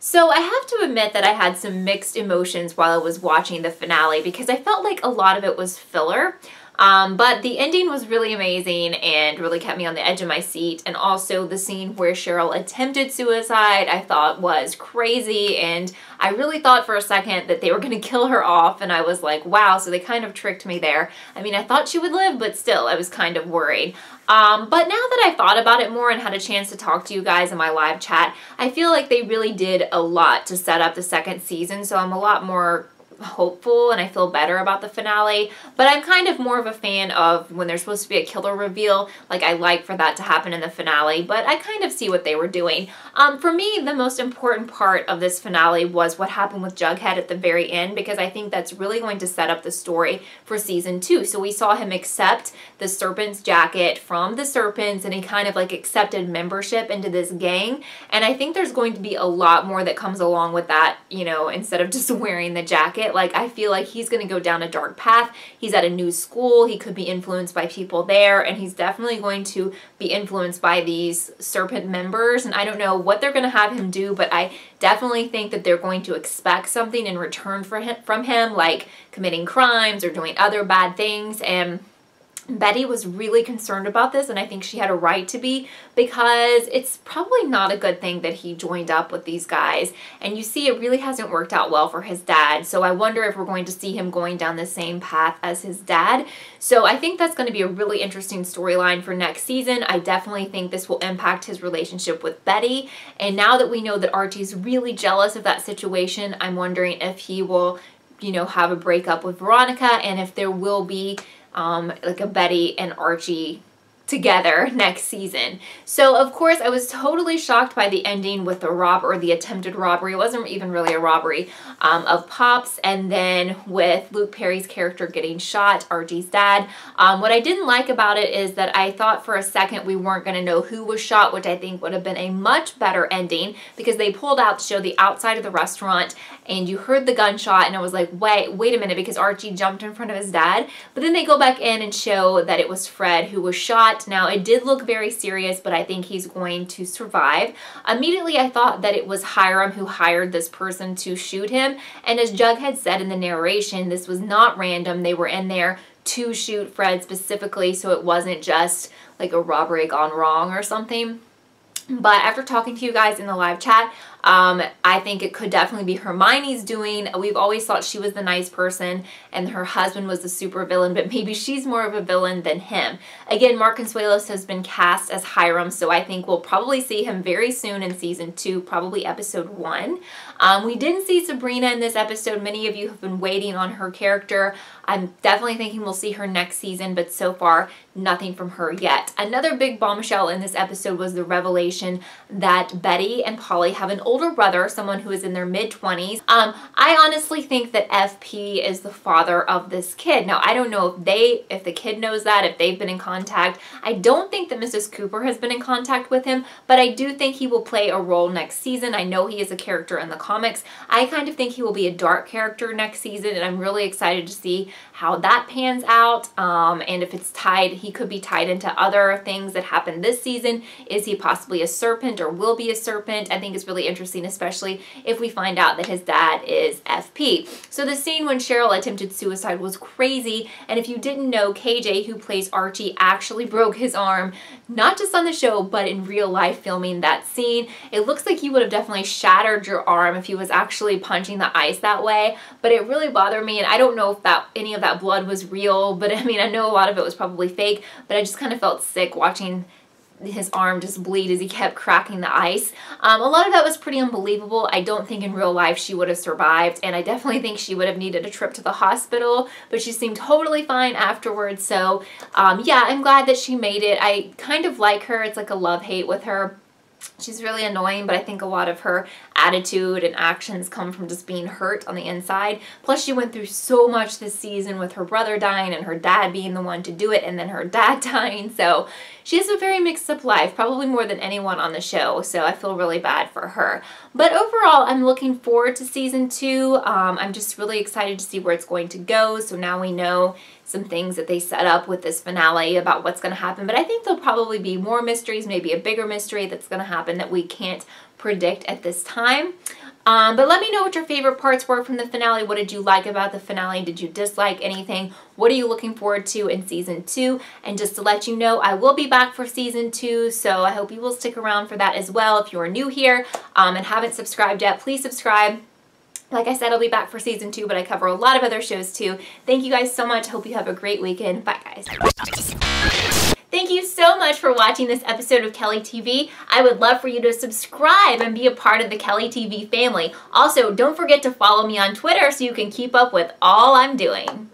So I have to admit that I had some mixed emotions while I was watching the finale because I felt like a lot of it was filler. But the ending was really amazing and really kept me on the edge of my seat. And also the scene where Cheryl attempted suicide I thought was crazy, and I really thought for a second that they were going to kill her off, and I was like, wow, so they kind of tricked me there. I mean, I thought she would live, but still, I was kind of worried. But now that I thought about it more and had a chance to talk to you guys in my live chat, I feel like they really did a lot to set up the second season, so I'm a lot more hopeful and I feel better about the finale. But I'm kind of more of a fan of when there's supposed to be a killer reveal. Like, I like for that to happen in the finale, but I kind of see what they were doing. For me, the most important part of this finale was what happened with Jughead at the very end, because I think that's really going to set up the story for season 2. So we saw him accept the Serpent's jacket from the Serpents, and he kind of like accepted membership into this gang. And I think there's going to be a lot more that comes along with that, you know, instead of just wearing the jacket. Like, I feel like he's going to go down a dark path. He's at a new school. He could be influenced by people there, and he's definitely going to be influenced by these Serpent members. And I don't know what they're going to have him do, but I definitely think that they're going to expect something in return from him, like committing crimes or doing other bad things. And Betty was really concerned about this, and I think she had a right to be, because it's probably not a good thing that he joined up with these guys. And you see, it really hasn't worked out well for his dad. So I wonder if we're going to see him going down the same path as his dad. So I think that's going to be a really interesting storyline for next season. I definitely think this will impact his relationship with Betty. And now that we know that Archie's really jealous of that situation, I'm wondering if he will, you know, have a breakup with Veronica, and if there will be like a Betty and Archie together next season. So of course I was totally shocked by the ending with the attempted robbery. It wasn't even really a robbery, of Pops, and then with Luke Perry's character getting shot, Archie's dad. What I didn't like about it is that I thought for a second we weren't going to know who was shot, which I think would have been a much better ending, because they pulled out to show the outside of the restaurant and you heard the gunshot, and I was like, wait a minute, because Archie jumped in front of his dad. But then they go back in and show that it was Fred who was shot. Now, it did look very serious, but I think he's going to survive. Immediately, I thought that it was Hiram who hired this person to shoot him. And as Jughead said in the narration, this was not random. They were in there to shoot Fred specifically, so it wasn't just like a robbery gone wrong or something. But after talking to you guys in the live chat, I think it could definitely be Hermione's doing. We've always thought she was the nice person and her husband was the super villain, but maybe she's more of a villain than him. Again, Mark Consuelos has been cast as Hiram, so I think we'll probably see him very soon in season 2, probably episode 1. We didn't see Sabrina in this episode. Many of you have been waiting on her character. I'm definitely thinking we'll see her next season, but so far, nothing from her yet. Another big bombshell in this episode was the revelation that Betty and Polly have an older brother, someone who is in their mid-20s. I honestly think that FP is the father of this kid. Now, I don't know if the kid knows that, if they've been in contact. I don't think that Mrs. Cooper has been in contact with him, but I do think he will play a role next season. I know he is a character in the comics. I kind of think he will be a dark character next season, and I'm really excited to see how that pans out, and if it's tied, he could be tied into other things that happened this season. Is he possibly a serpent or will be a serpent? I think it's really interesting, especially if we find out that his dad is FP. So the scene when Cheryl attempted suicide was crazy, and if you didn't know, KJ, who plays Archie, actually broke his arm, not just on the show, but in real life filming that scene. It looks like you would have definitely shattered your arm if he was actually punching the ice that way, but it really bothered me, and I don't know if any of that blood was real, but I mean, I know a lot of it was probably fake, but I just kind of felt sick watching his arm just bleed as he kept cracking the ice. A lot of that was pretty unbelievable. I don't think in real life she would have survived, and I definitely think she would have needed a trip to the hospital, but she seemed totally fine afterwards. So yeah, I'm glad that she made it. I kind of like her. It's like a love-hate with her. She's really annoying, but I think a lot of her attitude and actions come from just being hurt on the inside. Plus, she went through so much this season with her brother dying and her dad being the one to do it, and then her dad dying. So she has a very mixed up life, probably more than anyone on the show. So I feel really bad for her. But overall, I'm looking forward to season 2. I'm just really excited to see where it's going to go. So now we know some things that they set up with this finale about what's going to happen. But I think there'll probably be more mysteries, maybe a bigger mystery that's going to happen that we can't predict at this time. But let me know what your favorite parts were from the finale. What did you like about the finale? Did you dislike anything? What are you looking forward to in season 2? And just to let you know, I will be back for season 2, so I hope you will stick around for that as well. If you are new here and haven't subscribed yet, please subscribe. Like I said, I'll be back for season 2, but I cover a lot of other shows too. Thank you guys so much. Hope you have a great weekend. Bye, guys. Thank you so much for watching this episode of Kelly TV. I would love for you to subscribe and be a part of the Kelly TV family. Also, don't forget to follow me on Twitter so you can keep up with all I'm doing.